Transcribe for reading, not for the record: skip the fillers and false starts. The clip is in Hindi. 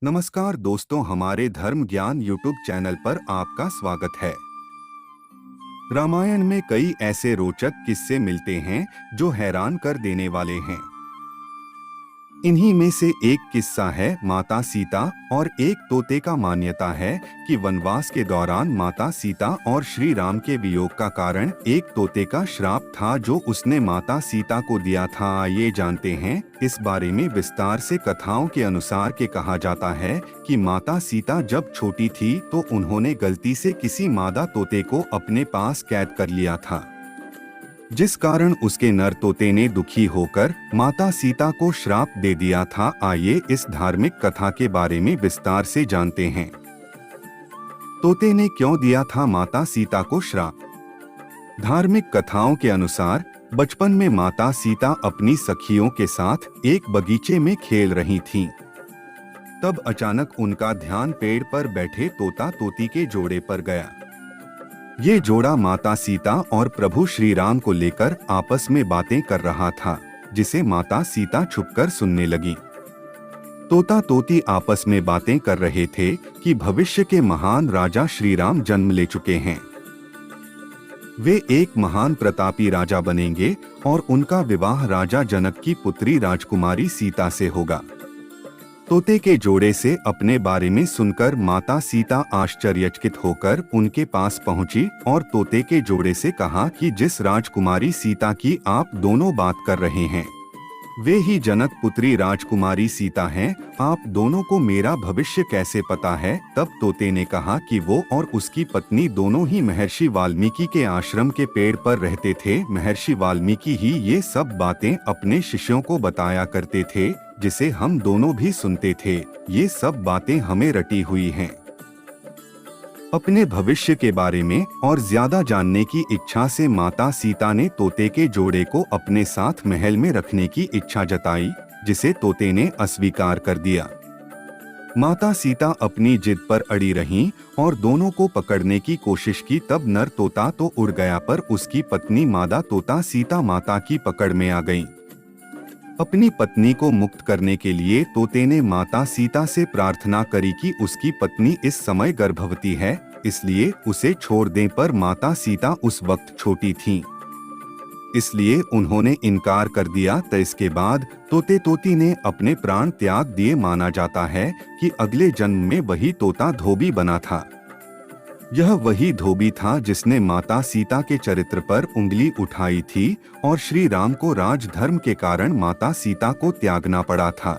नमस्कार दोस्तों, हमारे धर्म ज्ञान यूट्यूब चैनल पर आपका स्वागत है। रामायण में कई ऐसे रोचक किस्से मिलते हैं जो हैरान कर देने वाले हैं। इन्हीं में से एक किस्सा है माता सीता और एक तोते का। मान्यता है कि वनवास के दौरान माता सीता और श्री राम के वियोग का कारण एक तोते का श्राप था जो उसने माता सीता को दिया था। ये जानते हैं इस बारे में विस्तार से। कथाओं के अनुसार के कहा जाता है कि माता सीता जब छोटी थी तो उन्होंने गलती से किसी मादा तोते को अपने पास कैद कर लिया था, जिस कारण उसके नर तोते ने दुखी होकर माता सीता को श्राप दे दिया था। आइए इस धार्मिक कथा के बारे में विस्तार से जानते हैं। तोते ने क्यों दिया था माता सीता को श्राप? धार्मिक कथाओं के अनुसार बचपन में माता सीता अपनी सखियों के साथ एक बगीचे में खेल रही थीं। तब अचानक उनका ध्यान पेड़ पर बैठे तोता तोती के जोड़े पर गया। ये जोड़ा माता सीता और प्रभु श्री राम को लेकर आपस में बातें कर रहा था, जिसे माता सीता छुपकर सुनने लगी। तोता तोती आपस में बातें कर रहे थे कि भविष्य के महान राजा श्री राम जन्म ले चुके हैं। वे एक महान प्रतापी राजा बनेंगे और उनका विवाह राजा जनक की पुत्री राजकुमारी सीता से होगा। तोते के जोड़े से अपने बारे में सुनकर माता सीता आश्चर्यचकित होकर उनके पास पहुंची और तोते के जोड़े से कहा कि जिस राजकुमारी सीता की आप दोनों बात कर रहे हैं, वे ही जनक पुत्री राजकुमारी सीता हैं। आप दोनों को मेरा भविष्य कैसे पता है? तब तोते ने कहा कि वो और उसकी पत्नी दोनों ही महर्षि वाल्मीकि के आश्रम के पेड़ पर रहते थे। महर्षि वाल्मीकि ही ये सब बातें अपने शिष्यों को बताया करते थे, जिसे हम दोनों भी सुनते थे। ये सब बातें हमें रटी हुई हैं। अपने भविष्य के बारे में और ज्यादा जानने की इच्छा से माता सीता ने तोते के जोड़े को अपने साथ महल में रखने की इच्छा जताई, जिसे तोते ने अस्वीकार कर दिया। माता सीता अपनी जिद पर अड़ी रहीं और दोनों को पकड़ने की कोशिश की। तब नर तोता तो उड़ गया, पर उसकी पत्नी मादा तोता सीता माता की पकड़ में आ गई। अपनी पत्नी को मुक्त करने के लिए तोते ने माता सीता से प्रार्थना करी कि उसकी पत्नी इस समय गर्भवती है, इसलिए उसे छोड़ दें। पर माता सीता उस वक्त छोटी थीं, इसलिए उन्होंने इनकार कर दिया। तो इसके बाद तोते तोती ने अपने प्राण त्याग दिए। माना जाता है कि अगले जन्म में वही तोता धोबी बना था। यह वही धोबी था जिसने माता सीता के चरित्र पर उंगली उठाई थी और श्री राम को राजधर्म के कारण माता सीता को त्यागना पड़ा था।